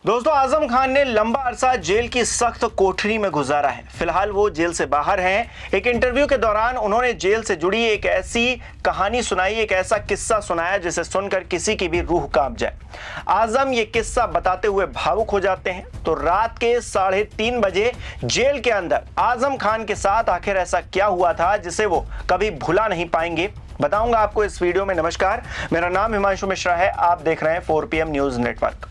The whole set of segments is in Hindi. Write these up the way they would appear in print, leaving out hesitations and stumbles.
दोस्तों, आजम खान ने लंबा अरसा जेल की सख्त कोठरी में गुजारा है। फिलहाल वो जेल से बाहर हैं। एक इंटरव्यू के दौरान उन्होंने जेल से जुड़ी एक ऐसी कहानी सुनाई, एक ऐसा किस्सा सुनाया जिसे सुनकर किसी की भी रूह कांप जाए। आजम ये किस्सा बताते हुए भावुक हो जाते हैं। तो रात के 3:30 बजे जेल के अंदर आजम खान के साथ आखिर ऐसा क्या हुआ था जिसे वो कभी भुला नहीं पाएंगे, बताऊंगा आपको इस वीडियो में। नमस्कार, मेरा नाम हिमांशु मिश्रा है। आप देख रहे हैं 4PM न्यूज नेटवर्क।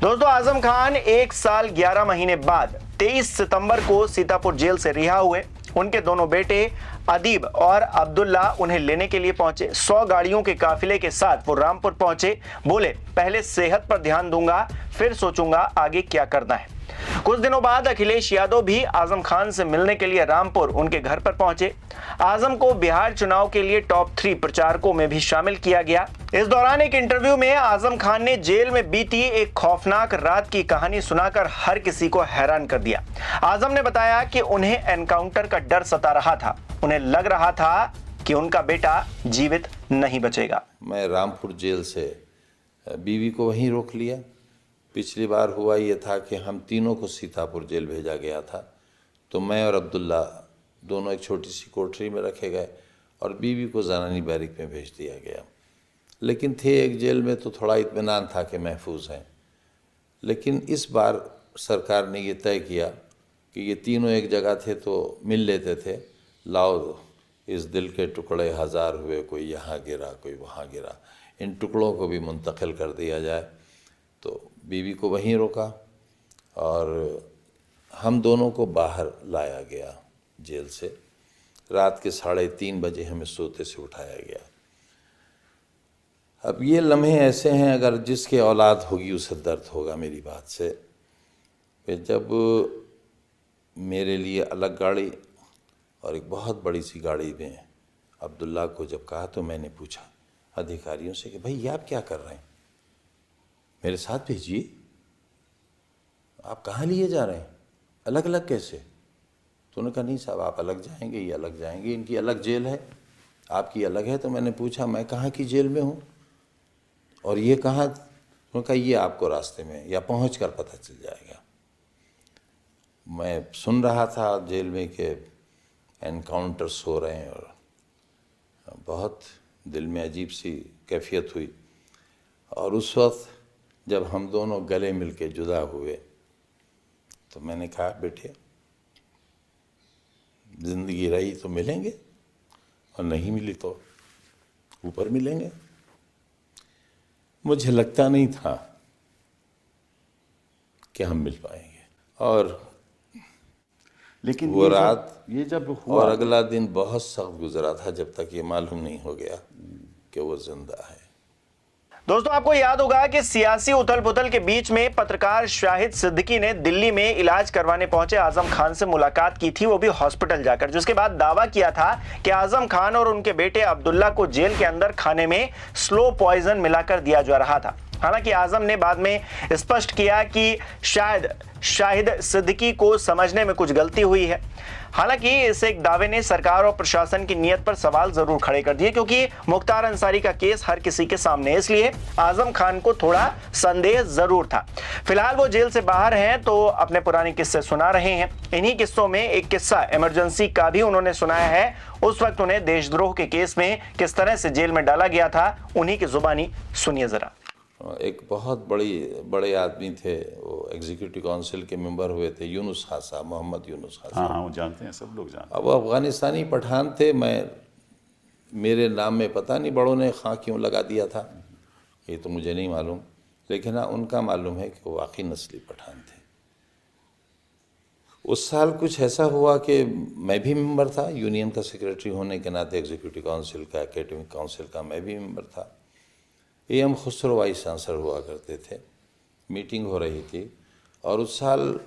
दोस्तों, आजम खान 1 साल 11 महीने बाद 23 सितंबर को सीतापुर जेल से रिहा हुए। उनके दोनों बेटे अदीब और अब्दुल्ला उन्हें लेने के लिए पहुंचे। 100 गाड़ियों के काफिले के साथ वो रामपुर पहुंचे। बोले, पहले सेहत पर ध्यान दूंगा, फिर सोचूंगा आगे क्या करना है। कुछ दिनों बाद अखिलेश यादव भी आजम खान से मिलने के लिए रामपुर उनके घर पर पहुंचे। आजम को बिहार चुनाव के लिए टॉप 3 प्रचारकों में भी शामिल किया गया। इस दौरान एक इंटरव्यू में आजम खान ने जेल में बीती एक खौफनाक रात की कहानी सुनाकर हर किसी को हैरान कर दिया। आजम ने बताया कि उन्हें एनकाउंटर का डर सता रहा था। उन्हें लग रहा था कि उनका बेटा जीवित नहीं बचेगा। मैं रामपुर जेल से बीवी को वहीं रोक लिया। पिछली बार हुआ ये था कि हम तीनों को सीतापुर जेल भेजा गया था, तो मैं और अब्दुल्ला दोनों एक छोटी सी कोठरी में रखे गए और बीवी को ज़नानी बैरिक में भेज दिया गया। लेकिन थे एक जेल में तो थोड़ा इत्मीनान था कि महफूज हैं। लेकिन इस बार सरकार ने ये तय किया कि ये तीनों एक जगह थे तो मिल लेते थे। लाओ, इस दिल के टुकड़े हज़ार हुए, कोई यहाँ गिरा कोई वहाँ गिरा, इन टुकड़ों को भी मुंतकिल कर दिया जाए। तो बीवी को वहीं रोका और हम दोनों को बाहर लाया गया जेल से। रात के 3:30 बजे हमें सोते से उठाया गया। अब ये लम्हे ऐसे हैं, अगर जिसके औलाद होगी उसे दर्द होगा मेरी बात से। फिर जब मेरे लिए अलग गाड़ी और एक बहुत बड़ी सी गाड़ी में अब्दुल्ला को जब कहा, तो मैंने पूछा अधिकारियों से कि भाई आप क्या कर रहे हैं, मेरे साथ भेजिए, आप कहाँ लिए जा रहे हैं, अलग अलग कैसे? तो उन्होंने कहा नहीं साहब, आप अलग जाएंगे, ये अलग जाएंगे, इनकी अलग जेल है, आपकी अलग है। तो मैंने पूछा मैं कहाँ की जेल में हूँ और ये कहाँ? उन्होंने कहा ये आपको रास्ते में या पहुँच कर पता चल जाएगा। मैं सुन रहा था जेल में कि एनकाउंटर्स हो रहे हैं और बहुत दिल में अजीब सी कैफियत हुई। और उस वक्त जब हम दोनों गले मिलके जुदा हुए तो मैंने कहा बेटे, ज़िंदगी रही तो मिलेंगे और नहीं मिली तो ऊपर मिलेंगे। मुझे लगता नहीं था कि हम मिल पाएंगे। और लेकिन वो रात ये जब हुआ और अगला दिन बहुत सख्त गुजरा था, जब तक ये मालूम नहीं हो गया कि वो जिंदा है। दोस्तों, आपको याद होगा कि सियासी उथल पुथल के बीच में पत्रकार शाहिद सिद्दीकी ने दिल्ली में इलाज करवाने पहुंचे आजम खान से मुलाकात की थी, वो भी हॉस्पिटल जाकर, जिसके बाद दावा किया था कि आजम खान और उनके बेटे अब्दुल्ला को जेल के अंदर खाने में स्लो पॉइजन मिलाकर दिया जा रहा था। हालांकि आजम ने बाद में स्पष्ट किया कि शायद शाहिद सिद्दीकी को समझने में कुछ गलती हुई है। हालांकि इस एक दावे ने सरकार और प्रशासन की नीयत पर सवाल जरूर खड़े कर दिए, क्योंकि मुख्तार अंसारी का केस हर किसी के सामने है, इसलिए आजम खान को थोड़ा संदेह जरूर था। फिलहाल वो जेल से बाहर हैं तो अपने पुराने किस्से सुना रहे हैं। इन्हीं किस्सों में एक किस्सा इमरजेंसी का भी उन्होंने सुनाया है। उस वक्त उन्हें देशद्रोह के केस में किस तरह से जेल में डाला गया था, उन्हीं की जुबानी सुनिए जरा। एक बहुत बड़े आदमी थे, वो एग्जीक्यूटिव काउंसिल के मेंबर हुए थे, यूनुस खान साहब, मोहम्मद यूनुस खान साहब। हाँ वो जानते हैं, सब लोग जानते हैं। अब वो अफ़गानिस्तानी पठान थे। मेरे नाम में पता नहीं बड़ों ने खां क्यों लगा दिया था, ये तो मुझे नहीं मालूम, लेकिन हाँ उनका मालूम है कि वो वाकई नस्ली पठान थे। उस साल कुछ ऐसा हुआ कि मैं भी मेंबर था, यूनियन का सेक्रेटरी होने के नाते, एग्जीक्यूटिव काउंसिल का, एकेडमिक काउंसिल का मैं भी मेंबर था। AM खुसरो वाइस चांसलर हुआ करते थे। मीटिंग हो रही थी और उस साल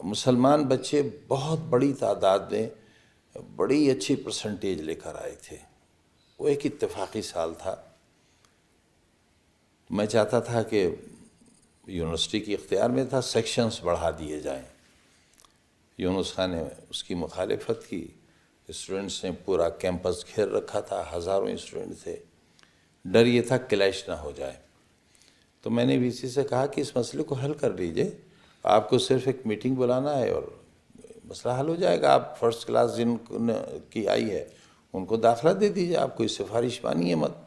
मुसलमान बच्चे बहुत बड़ी तादाद में बड़ी अच्छी परसेंटेज लेकर आए थे। वो एक इत्तेफाकी साल था। मैं चाहता था कि यूनिवर्सिटी के इख्तियार में था, सेक्शंस बढ़ा दिए जाएं। यूनुस खान ने उसकी मुखालिफत की। स्टूडेंट्स ने पूरा कैंपस घेर रखा था, हज़ारों स्टूडेंट थे। डर ये था क्लैश ना हो जाए। तो मैंने वीसी से कहा कि इस मसले को हल कर लीजिए, आपको सिर्फ एक मीटिंग बुलाना है और मसला हल हो जाएगा। आप फर्स्ट क्लास जिन की आई है उनको दाखिला दे दीजिए, आप कोई सिफारिश मानिए मत।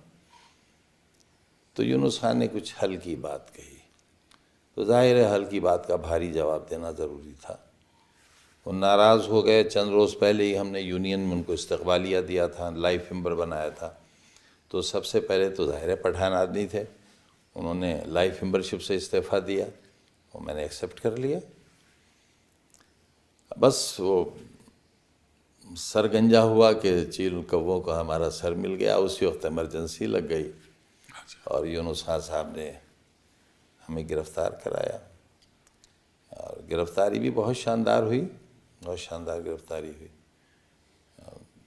तो यूनुस खान ने कुछ हल की बात कही, तो जाहिर है हल की बात का भारी जवाब देना ज़रूरी था। वो नाराज़ हो गए। चंद रोज़ पहले ही हमने यूनियन में उनको इस्तकबालिया दिया था, लाइफ मेंबर बनाया था। तो सबसे पहले तो ज़ाहिर है पठान आदमी थे, उन्होंने लाइफ मेंबरशिप से इस्तीफ़ा दिया, वो मैंने एक्सेप्ट कर लिया। बस वो सरगंजा हुआ कि चील कौवों को हमारा सर मिल गया। उसी वक्त इमरजेंसी लग गई और यूनुस खान साहब ने हमें गिरफ़्तार कराया और गिरफ़्तारी भी बहुत शानदार हुई, बहुत शानदार गिरफ़्तारी हुई।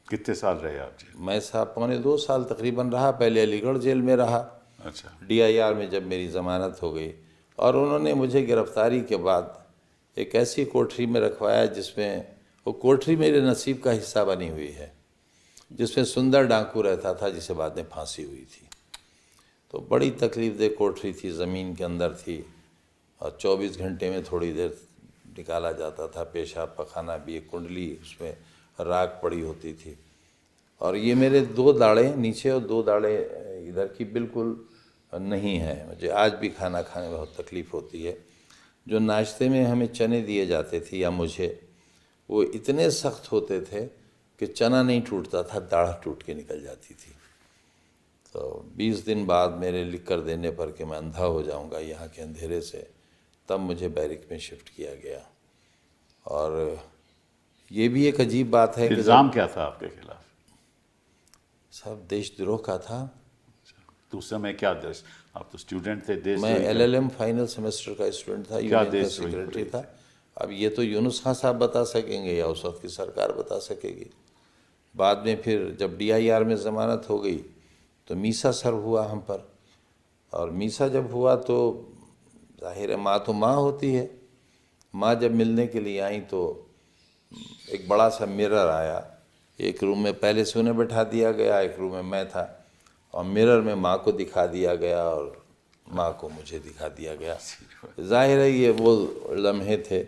कितने साल रहे आप जेल? मैं साहब 2.25 साल तकरीबन रहा। पहले अलीगढ़ जेल में रहा, अच्छा। DIR में जब मेरी ज़मानत हो गई, और उन्होंने मुझे गिरफ़्तारी के बाद एक ऐसी कोठरी में रखवाया जिसमें, वो कोठरी मेरे नसीब का हिस्सा बनी हुई है, जिसमें सुंदर डाकू रहता था जिसे बाद में फांसी हुई थी। तो बड़ी तकलीफ़देह कोठरी थी, ज़मीन के अंदर थी और 24 घंटे में थोड़ी देर निकाला जाता था। पेशाब पखाना भी, एक कुंडली उसमें राख पड़ी होती थी। और ये मेरे 2 दाढ़ें नीचे और 2 दाढ़ें इधर की बिल्कुल नहीं है। मुझे आज भी खाना खाने में बहुत तकलीफ़ होती है। जो नाश्ते में हमें चने दिए जाते थे या मुझे, वो इतने सख्त होते थे कि चना नहीं टूटता था, दाढ़ टूट के निकल जाती थी। तो 20 दिन बाद मेरे लिख कर देने पर कि मैं अंधा हो जाऊंगा यहाँ के अंधेरे से, तब मुझे बैरिक में शिफ्ट किया गया। और ये भी एक अजीब बात है कि इल्ज़ाम क्या था आपके खिलाफ? सब देशद्रोह का था। तो उस समय क्या देश, आप तो स्टूडेंट थे, देश मैं LLM फाइनल सेमेस्टर का स्टूडेंट था, यूनियन का देशद्रोही सेक्रेटरी था। अब ये तो यूनुस खान साहब बता सकेंगे या उस वक्त की सरकार बता सकेगी। बाद में फिर जब DIR में ज़मानत हो गई तो मीसा सर्व हुआ हम पर, और मीसा जब हुआ तो जाहिर है माँ तो माँ होती है। माँ जब मिलने के लिए आई तो एक बड़ा सा मिरर आया, एक रूम में पहले से उन्हें बैठा दिया गया, एक रूम में मैं था, और मिरर में माँ को दिखा दिया गया और माँ को मुझे दिखा दिया गया। जाहिर है ये वो लम्हे थे।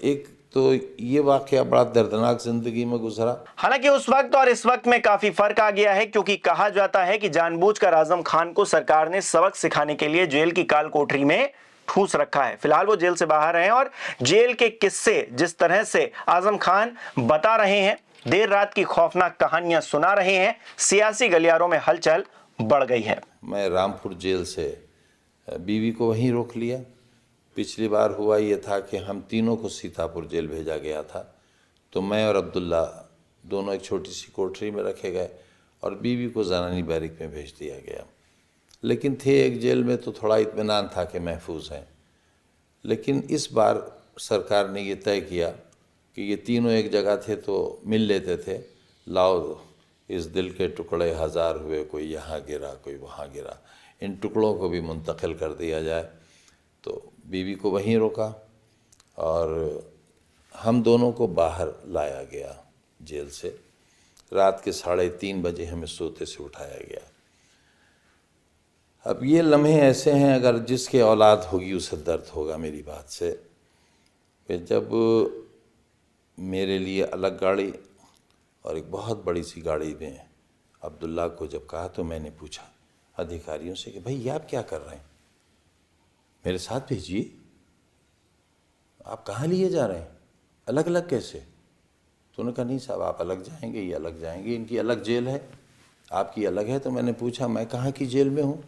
एक तो ये वाक़या बड़ा दर्दनाक ज़िंदगी में गुजरा। हालांकि उस वक्त और इस वक्त में काफी फर्क आ गया है, क्योंकि कहा जाता है कि जानबूझकर आजम खान को सरकार ने सबक सिखाने के लिए जेल की काल कोठरी में ठूस रखा है। फिलहाल वो जेल से बाहर हैं और जेल के किस्से जिस तरह से आजम खान बता रहे हैं, देर रात की खौफनाक कहानियां सुना रहे हैं, सियासी गलियारों में हलचल बढ़ गई है। मैं रामपुर जेल से बीवी को वहीं रोक लिया। पिछली बार हुआ ये था कि हम तीनों को सीतापुर जेल भेजा गया था, तो मैं और अब्दुल्ला दोनों एक छोटी सी कोठरी में रखे गए और बीवी को ज़नानी बैरिक में भेज दिया गया। लेकिन थे एक जेल में तो थोड़ा इत्मीनान था कि महफूज हैं। लेकिन इस बार सरकार ने ये तय किया कि ये तीनों एक जगह थे तो मिल लेते थे। लाओ इस दिल के टुकड़े हज़ार हुए, कोई यहाँ गिरा कोई वहाँ गिरा, इन टुकड़ों को भी मुंतकिल कर दिया जाए। तो बीवी को वहीं रोका और हम दोनों को बाहर लाया गया जेल से। रात के 3:30 बजे हमें सोते से उठाया गया। अब ये लम्हे ऐसे हैं, अगर जिसके औलाद होगी उसे दर्द होगा मेरी बात से। कि जब मेरे लिए अलग गाड़ी और एक बहुत बड़ी सी गाड़ी में अब्दुल्ला को जब कहा, तो मैंने पूछा अधिकारियों से कि भाई ये आप क्या कर रहे हैं, मेरे साथ भेजिए, आप कहाँ लिए जा रहे हैं, अलग अलग कैसे? तो उन्होंने कहा नहीं साहब आप अलग जाएंगे, ये अलग जाएंगे, इनकी अलग जेल है, आपकी अलग है। तो मैंने पूछा मैं कहाँ की जेल में हूँ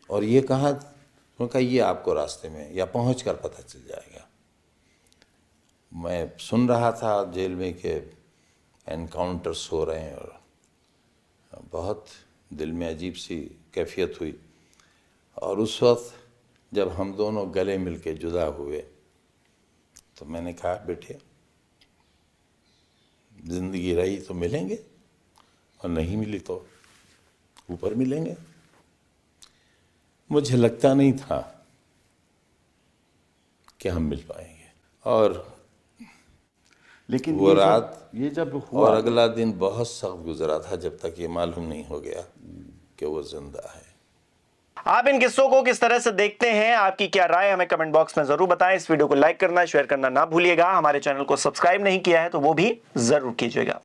और ये कहाँ? उन्होंने कहा ये आपको रास्ते में या पहुँच कर पता चल जाएगा। मैं सुन रहा था जेल में कि एनकाउंटर्स हो रहे हैं और बहुत दिल में अजीब सी कैफियत हुई। और उस वक्त जब हम दोनों गले मिल के जुदा हुए तो मैंने कहा बेटे ज़िंदगी रही तो मिलेंगे और नहीं मिली तो ऊपर मिलेंगे। मुझे लगता नहीं था कि हम मिल पाएंगे। और लेकिन वो रात ये जब हुआ और अगला दिन बहुत सख्त गुजरा था, जब तक ये मालूम नहीं हो गया कि वो जिंदा है। आप इन किस्सों को किस तरह से देखते हैं, आपकी क्या राय, हमें कमेंट बॉक्स में जरूर बताएं। इस वीडियो को लाइक करना, शेयर करना ना भूलिएगा। हमारे चैनल को सब्सक्राइब नहीं किया है तो वो भी जरूर कीजिएगा।